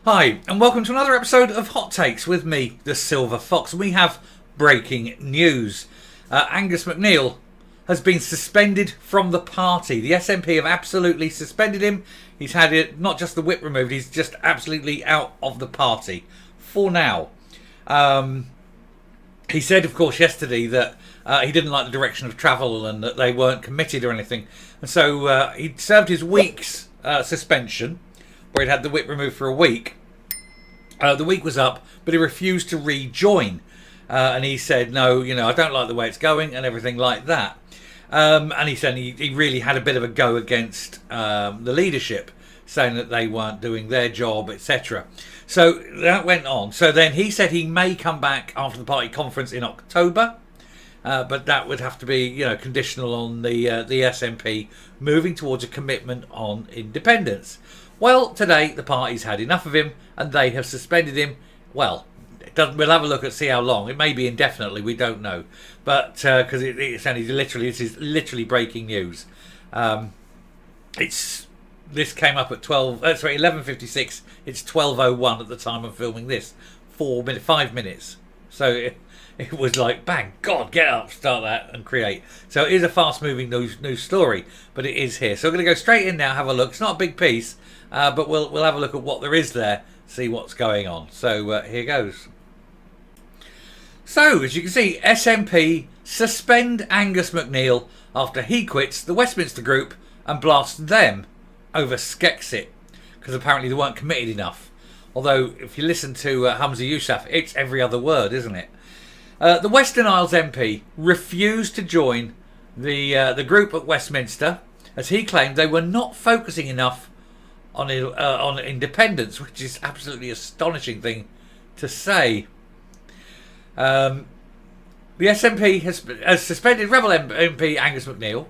Hi, and welcome to another episode of Hot Takes with me, the Silver Fox. We have breaking news. Angus MacNeil has been suspended from the party. The SNP have absolutely suspended him. He's had it, not just the whip removed, he's just absolutely out of the party for now. He said, of course, yesterday that he didn't like the direction of travel and that they weren't committed or anything. And so he served his week's suspension, where he'd had the whip removed for a week. The week was up, but he refused to rejoin. And he said, no, I don't like the way it's going and everything like that. And he said he really had a bit of a go against the leadership, saying that they weren't doing their job, etc. So that went on. So then he said he may come back after the party conference in October. But that would have to be, conditional on the SNP moving towards a commitment on independence. Well, today the party's had enough of him and they have suspended him. Well, we'll have a look and see how long. It may be indefinitely, we don't know. But because this is literally breaking news. This came up at 11:56. It's 12:01 at the time of filming this. 5 minutes. So it was like, bang, God, get up, start that and create. So it is a fast-moving news story, but it is here. So we're going to go straight in now, have a look. It's not a big piece, but we'll have a look at what there is there, see what's going on. So here goes. So, as you can see, SNP suspend Angus MacNeil after he quits the Westminster group and blasts them over Skexit, because apparently they weren't committed enough. Although, if you listen to Humza Yousaf, it's every other word, isn't it? The Western Isles MP refused to join the group at Westminster, as he claimed they were not focusing enough on independence, which is absolutely astonishing thing to say. The SNP has suspended Rebel MP Angus MacNeil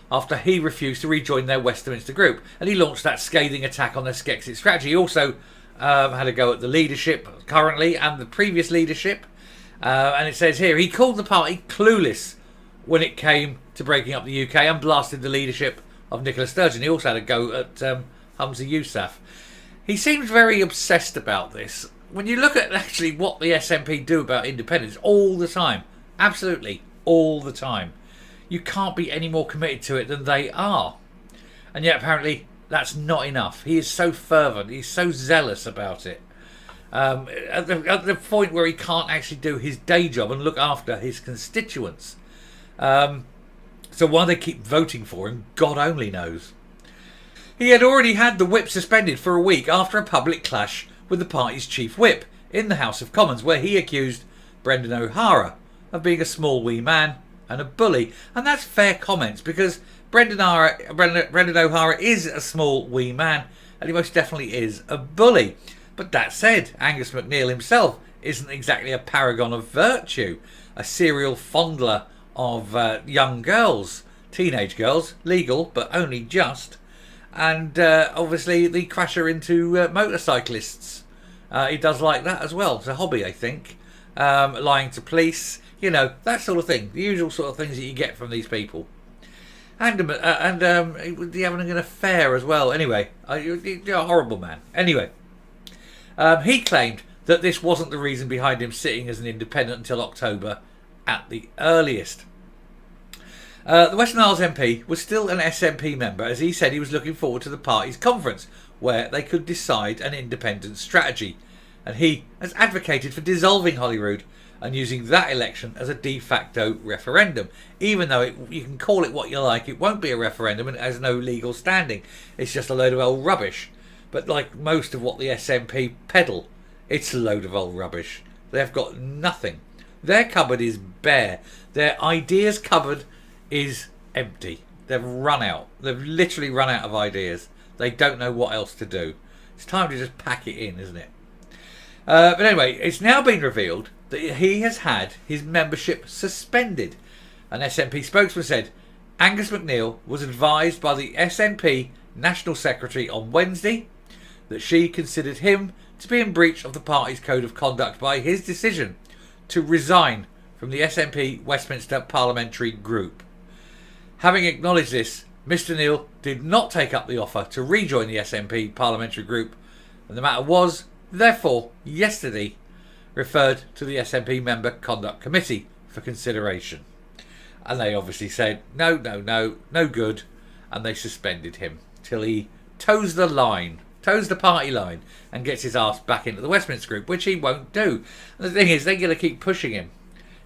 after he refused to rejoin their Westminster group, and he launched that scathing attack on their Skexit strategy. He also had a go at the leadership currently and the previous leadership. And it says here, he called the party clueless when it came to breaking up the UK and blasted the leadership of Nicola Sturgeon. He also had a go at Humza Yousaf. He seems very obsessed about this. When you look at actually what the SNP do about independence all the time, absolutely all the time, you can't be any more committed to it than they are. And yet apparently that's not enough. He is so fervent, he's so zealous about it. At the point where he can't actually do his day job and look after his constituents. So why they keep voting for him, God only knows. He had already had the whip suspended for a week after a public clash with the party's chief whip in the House of Commons, where he accused Brendan O'Hara of being a small wee man and a bully. And that's fair comments, because Brendan O'Hara is a small wee man and he most definitely is a bully. But that said, Angus MacNeil himself isn't exactly a paragon of virtue, a serial fondler of young girls, teenage girls, legal but only just, and obviously the crasher into motorcyclists. He does like that as well. It's a hobby, I think. Lying to police, that sort of thing, the usual sort of things that you get from these people. And having an affair as well. Anyway, you're a horrible man. Anyway. He claimed that this wasn't the reason behind him sitting as an independent until October at the earliest. The Western Isles MP was still an SNP member, as he said he was looking forward to the party's conference, where they could decide an independent strategy. And he has advocated for dissolving Holyrood and using that election as a de facto referendum. Even though you can call it what you like, it won't be a referendum and it has no legal standing. It's just a load of old rubbish. But like most of what the SNP peddle, it's a load of old rubbish. They've got nothing. Their cupboard is bare. Their ideas cupboard is empty. They've run out. They've literally run out of ideas. They don't know what else to do. It's time to just pack it in, isn't it? But anyway, it's now been revealed that he has had his membership suspended. An SNP spokesman said Angus MacNeil was advised by the SNP National Secretary on Wednesday that she considered him to be in breach of the party's code of conduct by his decision to resign from the SNP Westminster parliamentary group. Having acknowledged this, Mr Neil did not take up the offer to rejoin the SNP parliamentary group, and the matter was therefore yesterday referred to the SNP Member Conduct Committee for consideration. And they obviously said, no, no good. And they suspended him till he toes the party line, and gets his arse back into the Westminster Group, which he won't do. And the thing is, they're going to keep pushing him.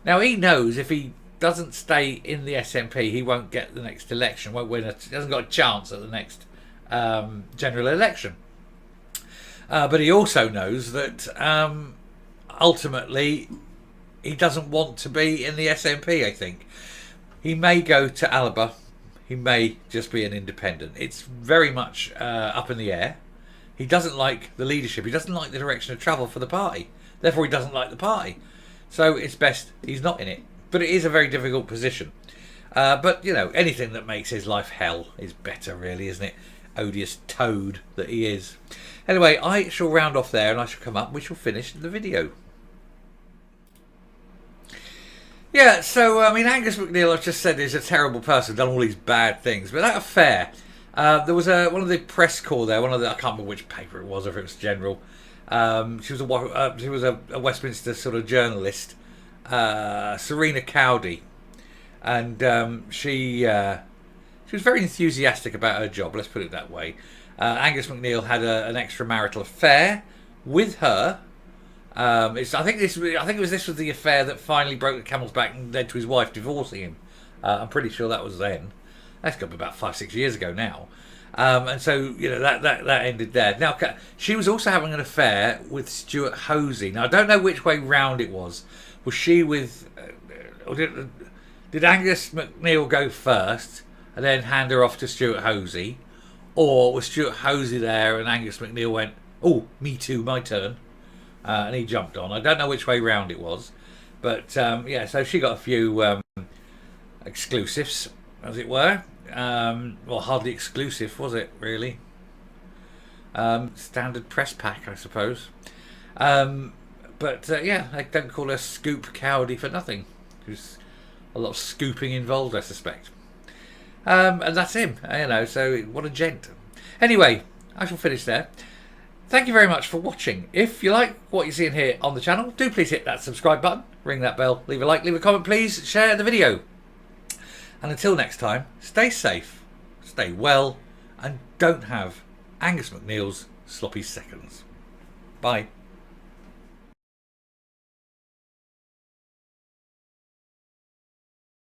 Now, he knows if he doesn't stay in the SNP, he won't get the next election, won't win. He hasn't got a chance at the next general election. But he also knows that ultimately he doesn't want to be in the SNP, I think. He may go to Alaba. He may just be an independent. It's very much up in the air. He doesn't like the leadership. He doesn't like the direction of travel for the party. Therefore, he doesn't like the party. So it's best he's not in it. But it is a very difficult position. But, you know, anything that makes his life hell is better, really, isn't it? Odious toad that he is. Anyway, I shall round off there and I shall come up. We shall finish the video. Yeah, so, I mean, Angus MacNeil, I've just said, is a terrible person, done all these bad things. But that affair, there was one of the press corps there, I can't remember which paper it was, or if it was General. She was a Westminster sort of journalist, Serena Cowdy. And she was very enthusiastic about her job, let's put it that way. Angus MacNeil had an extramarital affair with her. I think this was the affair that finally broke the camel's back and led to his wife divorcing him. I'm pretty sure that was then. That's got to be about 5-6 years ago now. And so, you know, that ended there. Now, she was also having an affair with Stuart Hosey. Now, I don't know which way round it was. Was she with... or did Angus MacNeil go first and then hand her off to Stuart Hosey? Or was Stuart Hosey there and Angus MacNeil went, oh, me too, my turn. And he jumped on. I don't know which way round it was. But, yeah, so she got a few exclusives, as it were. Well, hardly exclusive, was it, really? Standard press pack, I suppose. But, yeah, they don't call her Scoop Cowdy for nothing. There's a lot of scooping involved, I suspect. And that's him, you know, so what a gent. Anyway, I shall finish there. Thank you very much for watching. If you like what you're seeing here on the channel, do please hit that subscribe button, ring that bell, leave a like, leave a comment, please, share the video. And until next time, stay safe, stay well, and don't have Angus MacNeil's sloppy seconds. Bye.